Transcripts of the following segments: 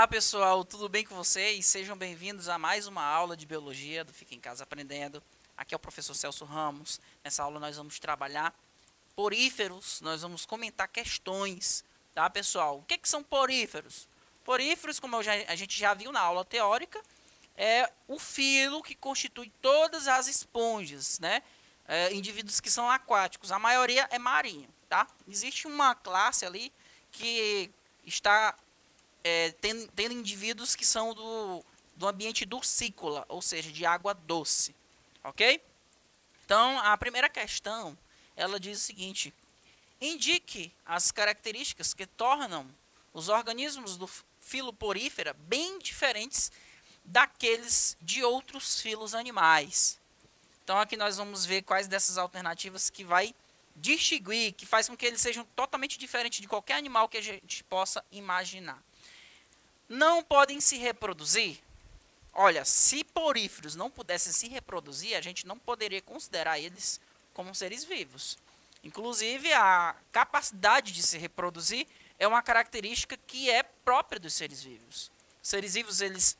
Olá pessoal, tudo bem com vocês? Sejam bem-vindos a mais uma aula de Biologia do Fica em Casa Aprendendo. Aqui é o professor Celso Ramos. Nessa aula nós vamos trabalhar poríferos, nós vamos comentar questões, tá pessoal? O que são poríferos? Poríferos, como a gente já viu na aula teórica, é o filo que constitui todas as esponjas, né? Indivíduos que são aquáticos, a maioria é marinho, tá? Existe uma classe ali que está tendo indivíduos que são do ambiente dulcícola, ou seja, de água doce, ok? Então, a primeira questão, ela diz o seguinte: indique as características que tornam os organismos do filo porífera bem diferentes daqueles de outros filos animais. Então, aqui nós vamos ver quais dessas alternativas que vai distinguir, que faz com que eles sejam totalmente diferentes de qualquer animal que a gente possa imaginar. Não podem se reproduzir? Olha, se poríferos não pudessem se reproduzir, a gente não poderia considerar eles como seres vivos. Inclusive, a capacidade de se reproduzir é uma característica que é própria dos seres vivos. Os seres vivos, eles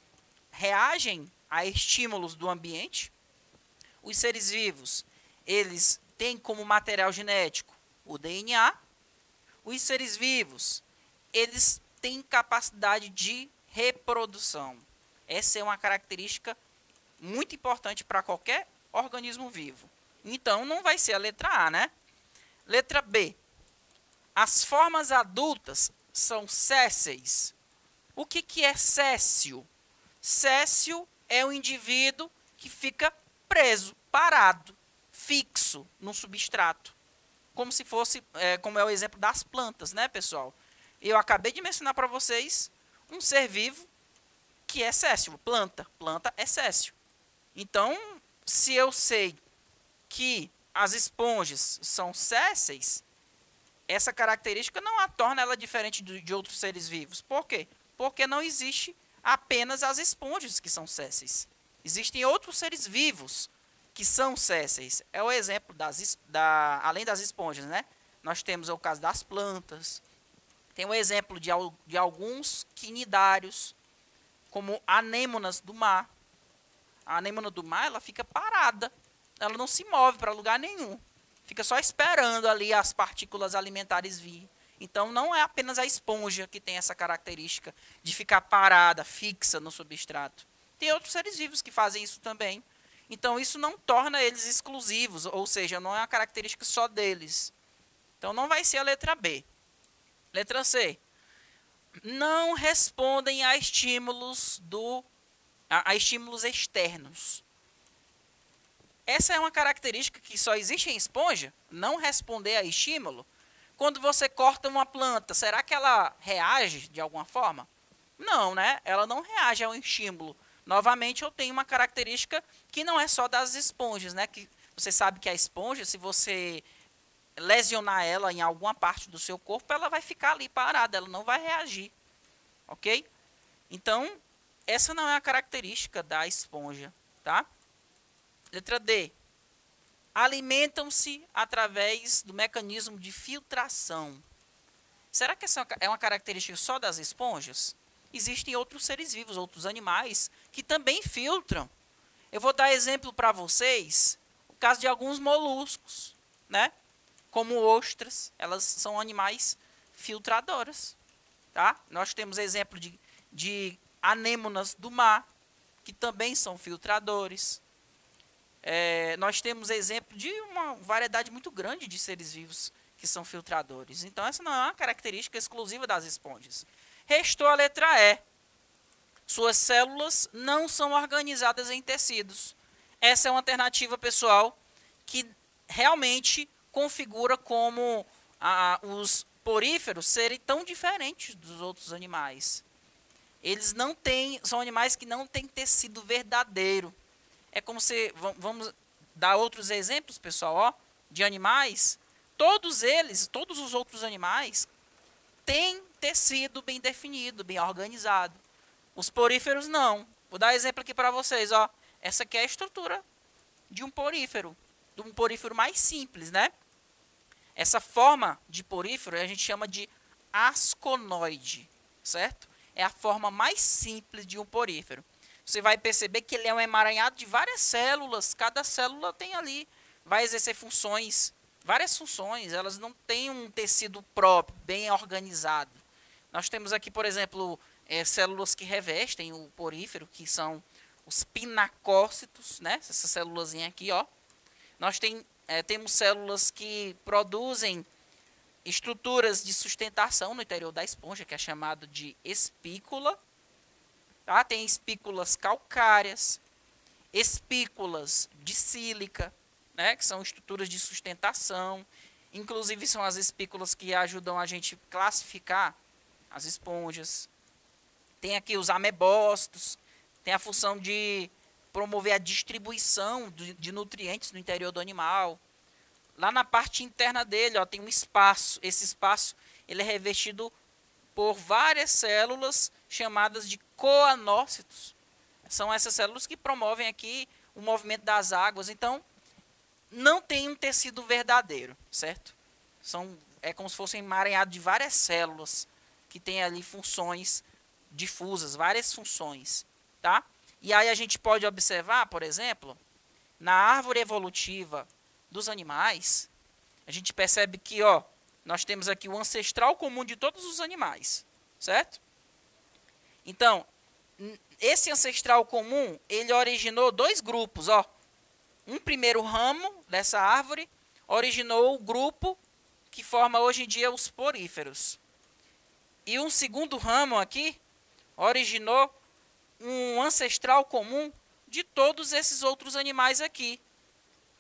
reagem a estímulos do ambiente. Os seres vivos, eles têm como material genético o DNA. Os seres vivos, eles têm capacidade de reprodução. Essa é uma característica muito importante para qualquer organismo vivo. Então, não vai ser a letra A, né? Letra B. As formas adultas são sésseis. O que é séssil? Séssil é um indivíduo que fica preso, parado, fixo no substrato. Como se fosse, como é o exemplo das plantas, né, pessoal? Eu acabei de mencionar para vocês um ser vivo que é séssil, planta é séssil. Então, se eu sei que as esponjas são sésseis, essa característica não a torna ela diferente de outros seres vivos. Por quê? Porque não existe apenas as esponjas que são sésseis. Existem outros seres vivos que são sésseis. É o exemplo além das esponjas, né? Nós temos o caso das plantas. Tem o exemplo de alguns quinidários, como anêmonas do mar. A anêmona do mar, ela fica parada. Ela não se move para lugar nenhum. Fica só esperando ali as partículas alimentares vir. Então, não é apenas a esponja que tem essa característica de ficar parada, fixa no substrato. Tem outros seres vivos que fazem isso também. Então, isso não torna eles exclusivos, ou seja, não é uma característica só deles. Então, não vai ser a letra B. Letra C. Não respondem a estímulos estímulos externos. Essa é uma característica que só existe em esponja, não responder a estímulo. Quando você corta uma planta, será que ela reage de alguma forma? Não, né? Ela não reage a um estímulo. Novamente, eu tenho uma característica que não é só das esponjas, né? Que você sabe que a esponja, se você lesionar ela em alguma parte do seu corpo, ela vai ficar ali parada, ela não vai reagir, ok? Então, essa não é a característica da esponja, tá? Letra D. Alimentam-se através do mecanismo de filtração. Será que essa é uma característica só das esponjas? Existem outros seres vivos, outros animais, que também filtram. Eu vou dar exemplo para vocês, o caso de alguns moluscos, né? Como ostras, elas são animais filtradoras, tá? Nós temos exemplo de anêmonas do mar, que também são filtradores. Nós temos exemplo de uma variedade muito grande de seres vivos que são filtradores. Então, essa não é uma característica exclusiva das esponjas. Restou a letra E. Suas células não são organizadas em tecidos. Essa é uma alternativa, pessoal, que realmente configura como os poríferos serem tão diferentes dos outros animais. Eles não têm, são animais que não têm tecido verdadeiro. É como se, vamos dar outros exemplos, pessoal, ó, de animais. Todos eles, todos os outros animais, têm tecido bem definido, bem organizado. Os poríferos não. Vou dar exemplo aqui para vocês, ó. Essa aqui é a estrutura de um porífero mais simples, né? Essa forma de porífero a gente chama de asconoide, certo? é a forma mais simples de um porífero. Você vai perceber que ele é um emaranhado de várias células, cada célula tem ali, vai exercer funções, várias funções, elas não têm um tecido próprio, bem organizado. Nós temos aqui, por exemplo, células que revestem o porífero, que são os pinacócitos, né? Essa célulazinha aqui, ó. Nós temos células que produzem estruturas de sustentação no interior da esponja, que é chamado de espícula. Tá? Tem espículas calcárias, espículas de sílica, né? Que são estruturas de sustentação. Inclusive são as espículas que ajudam a gente classificar as esponjas. Tem aqui os amebócitos, tem a função de promover a distribuição de nutrientes no interior do animal. Lá na parte interna dele, ó, tem um espaço. Esse espaço ele é revestido por várias células chamadas de coanócitos. São essas células que promovem aqui o movimento das águas. Então, não tem um tecido verdadeiro, certo? É como se fosse um emaranhado de várias células que tem ali funções difusas, várias funções, tá? E aí a gente pode observar, por exemplo, na árvore evolutiva dos animais, a gente percebe que, ó, nós temos aqui o ancestral comum de todos os animais, certo? Então, esse ancestral comum, ele originou dois grupos, ó. Um primeiro ramo dessa árvore originou o grupo que forma hoje em dia os poríferos. E um segundo ramo aqui originou um ancestral comum de todos esses outros animais aqui,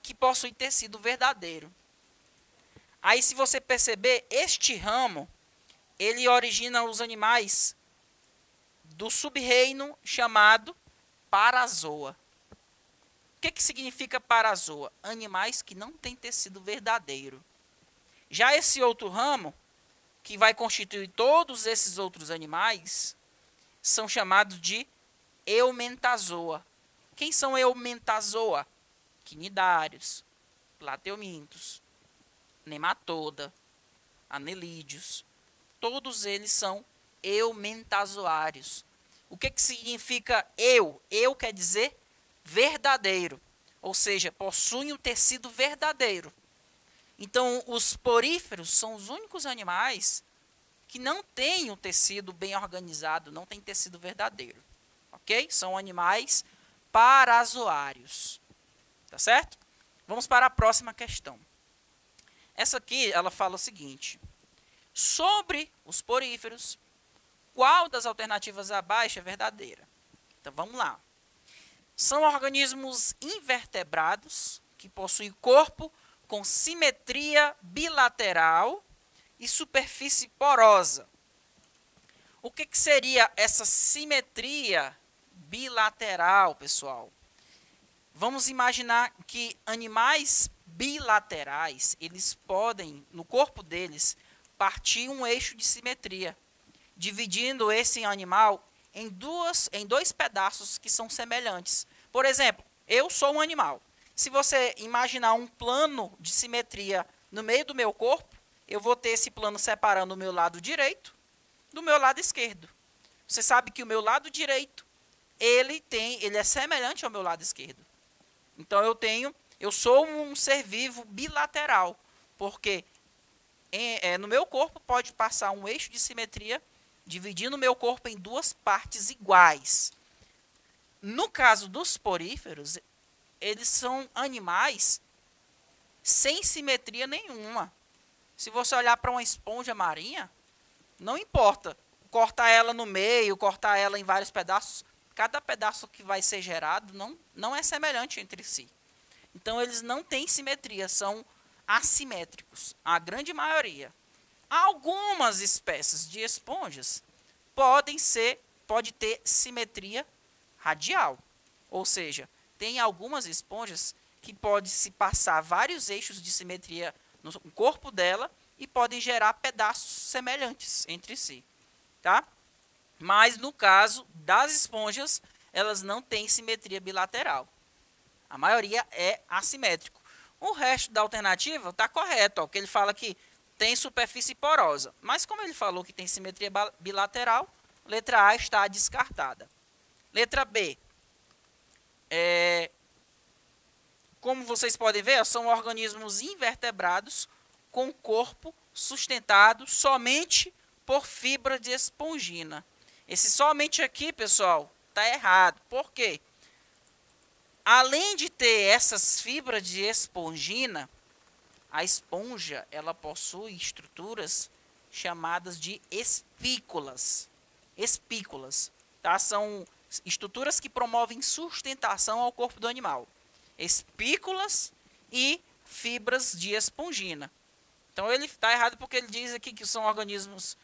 que possuem tecido verdadeiro. Aí, se você perceber, este ramo, ele origina os animais do sub-reino chamado Parazoa. O que significa Parazoa? Animais que não têm tecido verdadeiro. Já esse outro ramo, que vai constituir todos esses outros animais, são chamados de Eumentazoa. Quem são Eumentazoa? Quinidários, plateumintos, nematoda, anelídeos. Todos eles são eumentazoários. O que significa eu? Eu quer dizer verdadeiro, ou seja, possuem um tecido verdadeiro. Então, os poríferos são os únicos animais que não têm um tecido bem organizado, não tem tecido verdadeiro. Ok? São animais parazoários. Tá certo? Vamos para a próxima questão. Essa aqui, ela fala o seguinte. Sobre os poríferos, qual das alternativas abaixo é verdadeira? Então, vamos lá. São organismos invertebrados que possuem corpo com simetria bilateral e superfície porosa. O que seria essa simetria bilateral, pessoal? Vamos imaginar que animais bilaterais, eles podem, no corpo deles, partir um eixo de simetria, dividindo esse animal em dois pedaços que são semelhantes. Por exemplo, eu sou um animal. Se você imaginar um plano de simetria no meio do meu corpo, eu vou ter esse plano separando o meu lado direito do meu lado esquerdo. Você sabe que o meu lado direito, ele é semelhante ao meu lado esquerdo. Então eu sou um ser vivo bilateral, porque no meu corpo pode passar um eixo de simetria, dividindo o meu corpo em duas partes iguais. No caso dos poríferos, eles são animais sem simetria nenhuma. Se você olhar para uma esponja marinha, não importa cortar ela no meio, cortar ela em vários pedaços, cada pedaço que vai ser gerado não é semelhante entre si. Então, eles não têm simetria, são assimétricos, a grande maioria. Algumas espécies de esponjas pode ter simetria radial, ou seja, tem algumas esponjas que pode se passar vários eixos de simetria no corpo dela e podem gerar pedaços semelhantes entre si, tá? Mas no caso das esponjas, elas não têm simetria bilateral. A maioria é assimétrico. O resto da alternativa está correto, ó, que ele fala que tem superfície porosa. Mas como ele falou que tem simetria bilateral, Letra A está descartada. Letra B. Como vocês podem ver, são organismos invertebrados com corpo sustentado somente por fibra de espongina. Esse somente aqui, pessoal, está errado. Por quê? Além de ter essas fibras de espongina, a esponja ela possui estruturas chamadas de espículas. Espículas, tá? São estruturas que promovem sustentação ao corpo do animal. Espículas e fibras de espongina. Então ele está errado porque ele diz aqui que são organismos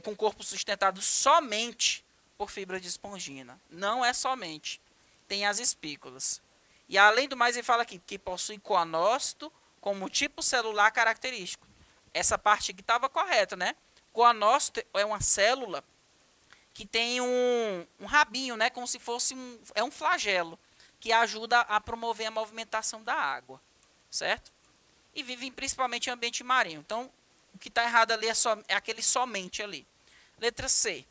com corpo sustentado somente por fibra de espongina. Não é somente. Tem as espículas. E além do mais ele fala aqui que possui coanócito como tipo celular característico. Essa parte aqui estava correta, né? Coanócito é uma célula que tem um rabinho, né? Como se fosse um flagelo, que ajuda a promover a movimentação da água, certo? E vivem principalmente em ambiente marinho. Então, o que está errado ali é aquele somente ali. Letra C.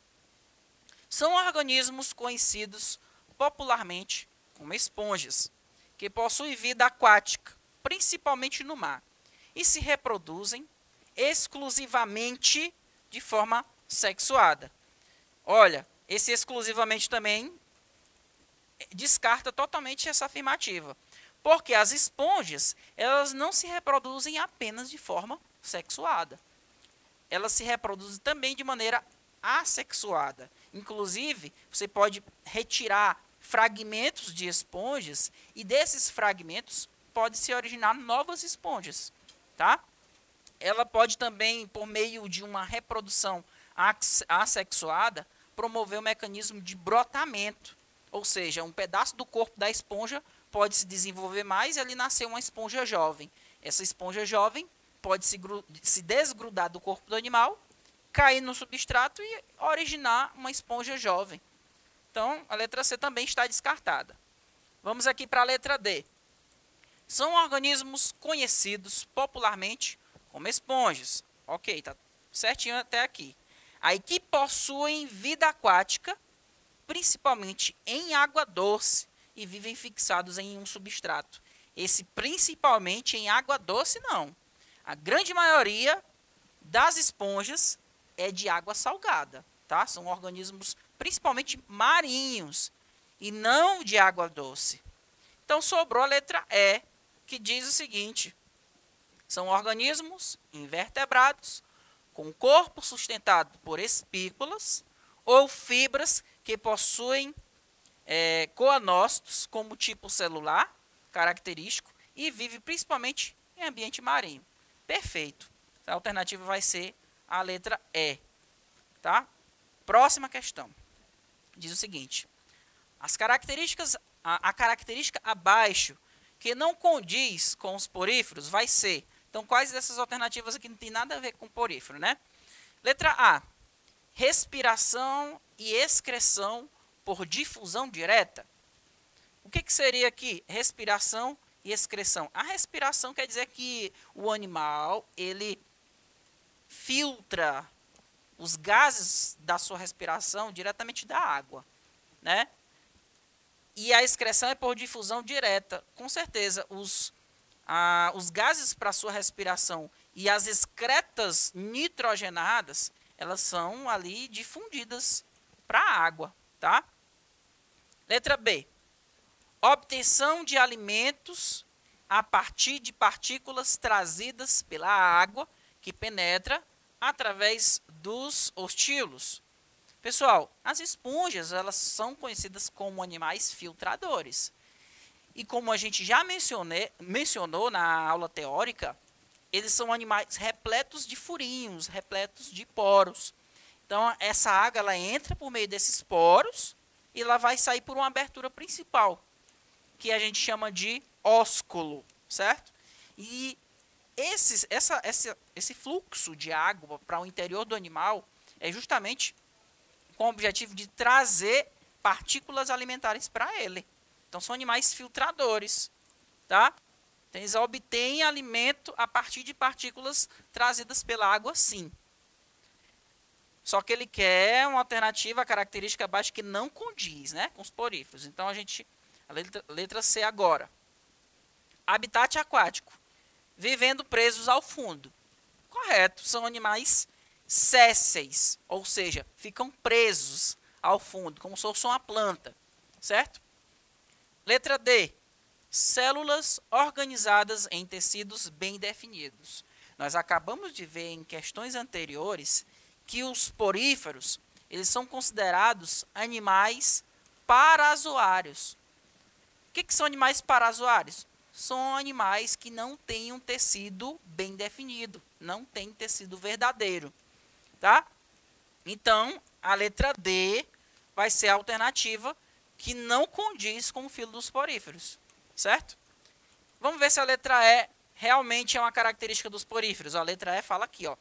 São organismos conhecidos popularmente como esponjas, que possuem vida aquática, principalmente no mar, e se reproduzem exclusivamente de forma sexuada. Olha, esse exclusivamente também descarta totalmente essa afirmativa. Porque as esponjas, elas não se reproduzem apenas de forma sexuada. Elas se reproduzem também de maneira assexuada. Inclusive, você pode retirar fragmentos de esponjas e desses fragmentos pode se originar novas esponjas, tá? Ela pode também, por meio de uma reprodução assexuada, promover o mecanismo de brotamento. Ou seja, um pedaço do corpo da esponja pode se desenvolver mais e ali nascer uma esponja jovem. Essa esponja jovem pode se desgrudar do corpo do animal, cair no substrato e originar uma esponja jovem. Então, a letra C também está descartada. Vamos aqui para a letra D. São organismos conhecidos popularmente como esponjas. Ok, tá certinho até aqui. Aí que possuem vida aquática, principalmente em água doce, e vivem fixados em um substrato. Esse principalmente em água doce, não. A grande maioria das esponjas é de água salgada, tá? São organismos principalmente marinhos e não de água doce. Então sobrou a letra E, que diz o seguinte: são organismos invertebrados com corpo sustentado por espículas ou fibras que possuem coanócitos como tipo celular característico e vive principalmente em ambiente marinho. Perfeito. A alternativa vai ser a letra E. Tá? Próxima questão. Diz o seguinte: as características, a característica abaixo que não condiz com os poríferos vai ser. Então, quais dessas alternativas aqui não tem nada a ver com porífero, né? Letra A: respiração e excreção por difusão direta. O que seria aqui respiração e excreção? A respiração quer dizer que o animal ele filtra os gases da sua respiração diretamente da água, né? E a excreção é por difusão direta. Com certeza, os gases para a sua respiração e as excretas nitrogenadas, elas são ali difundidas para a água, tá? Letra B: obtenção de alimentos a partir de partículas trazidas pela água que penetra através dos ostilos. Pessoal, as esponjas elas são conhecidas como animais filtradores. E como a gente já mencionou na aula teórica, eles são animais repletos de furinhos, repletos de poros. Então, essa água ela entra por meio desses poros e ela vai sair por uma abertura principal, que a gente chama de ósculo, certo? E esse fluxo de água para o interior do animal é justamente com o objetivo de trazer partículas alimentares para ele. Então, são animais filtradores, tá? Então, eles obtêm alimento a partir de partículas trazidas pela água, sim. Só que ele quer uma alternativa, a característica baixa que não condiz, né, com os poríferos. Então, a letra C agora. Habitat aquático. Vivendo presos ao fundo. Correto, são animais sésseis, ou seja, ficam presos ao fundo, como se fosse uma planta, certo? Letra D. Células organizadas em tecidos bem definidos. Nós acabamos de ver em questões anteriores que os poríferos, eles são considerados animais parazoários. O que são animais parazoários? São animais que não têm um tecido bem definido, não tem tecido verdadeiro, tá? Então, a letra D vai ser a alternativa que não condiz com o filo dos poríferos, certo? Vamos ver se a letra E realmente é uma característica dos poríferos. A letra E fala aqui, ó,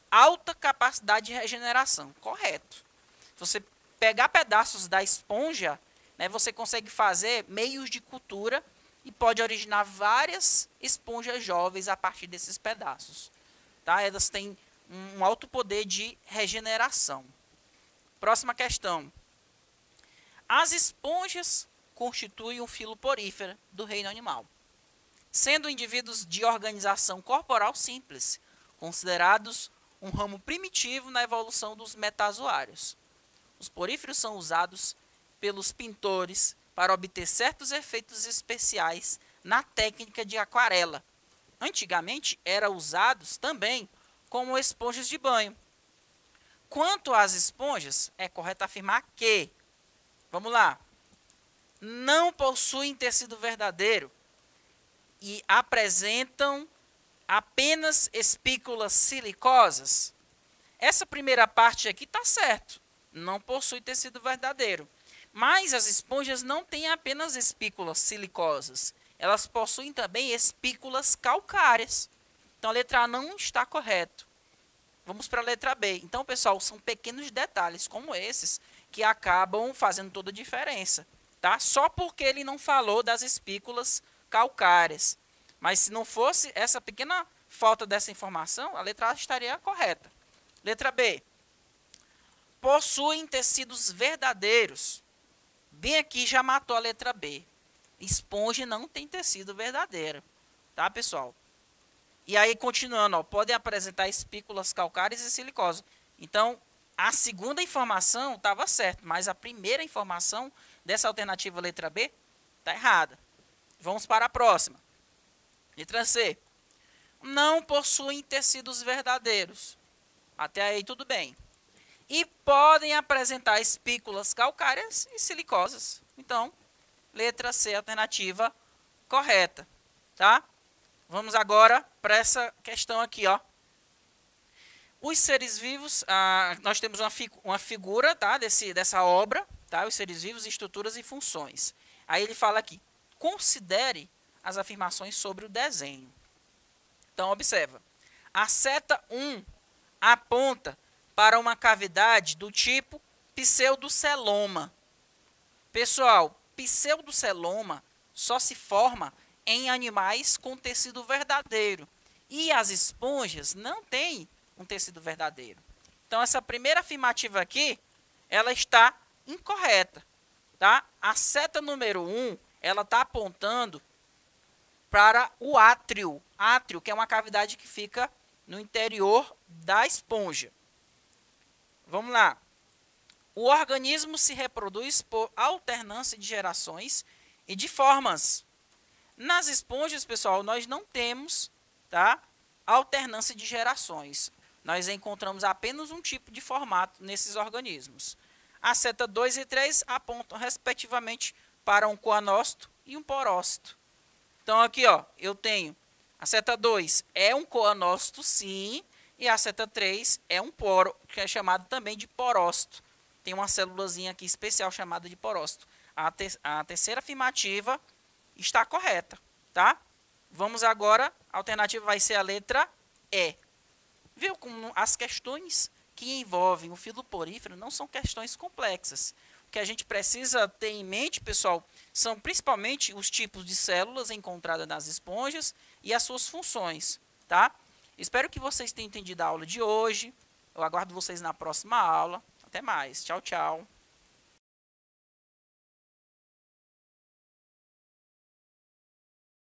alta capacidade de regeneração, correto. Se você pegar pedaços da esponja, né, você consegue fazer meios de cultura e pode originar várias esponjas jovens a partir desses pedaços. Tá? Elas têm um alto poder de regeneração. Próxima questão. As esponjas constituem um filo porífero do reino animal, sendo indivíduos de organização corporal simples, considerados um ramo primitivo na evolução dos metazoários. Os poríferos são usados pelos pintores para obter certos efeitos especiais na técnica de aquarela. Antigamente, eram usados também como esponjas de banho. Quanto às esponjas, é correto afirmar que, vamos lá, não possuem tecido verdadeiro e apresentam apenas espículas silicosas. Essa primeira parte aqui está certo, não possui tecido verdadeiro. Mas as esponjas não têm apenas espículas silicosas, elas possuem também espículas calcárias. Então a letra A não está correto. Vamos para a letra B. Então, pessoal, são pequenos detalhes como esses que acabam fazendo toda a diferença, tá? Só porque ele não falou das espículas calcárias. Mas se não fosse essa pequena falta dessa informação, a letra A estaria correta. Letra B. Possuem tecidos verdadeiros. Bem aqui já matou a letra B. Esponja não tem tecido verdadeiro. Tá, pessoal? E aí, continuando, ó, podem apresentar espículas calcárias e silicosas. Então, a segunda informação estava certa, mas a primeira informação dessa alternativa letra B está errada. Vamos para a próxima. Letra C. Não possuem tecidos verdadeiros. Até aí tudo bem. E podem apresentar espículas calcárias e silicosas. Então, letra C, alternativa correta, tá? Vamos agora para essa questão aqui, ó. Os seres vivos, nós temos uma figura, tá, dessa obra, tá? Os seres vivos, estruturas e funções. Aí ele fala aqui, considere as afirmações sobre o desenho. Então, observa. A seta 1 aponta para uma cavidade do tipo pseudoceloma. Pessoal, pseudoceloma só se forma em animais com tecido verdadeiro. E as esponjas não têm um tecido verdadeiro. Então, essa primeira afirmativa aqui, ela está incorreta. Tá? A seta número 1, ela está apontando para o átrio. Átrio, que é uma cavidade que fica no interior da esponja. Vamos lá. O organismo se reproduz por alternância de gerações e de formas. Nas esponjas, pessoal, nós não temos, tá, alternância de gerações. Nós encontramos apenas um tipo de formato nesses organismos. A seta 2 e 3 apontam, respectivamente, para um coanócito e um porócito. Então, aqui, ó, eu tenho a seta 2 é um coanócito, sim, e a seta 3 é um poro, que é chamado também de porócito. Tem uma célulazinha aqui especial chamada de porócito. A terceira afirmativa está correta, tá? Vamos agora, a alternativa vai ser a letra E. Viu como as questões que envolvem o filo porífero não são questões complexas. O que a gente precisa ter em mente, pessoal, são principalmente os tipos de células encontradas nas esponjas e as suas funções, tá? Espero que vocês tenham entendido a aula de hoje. Eu aguardo vocês na próxima aula. Até mais. Tchau, tchau.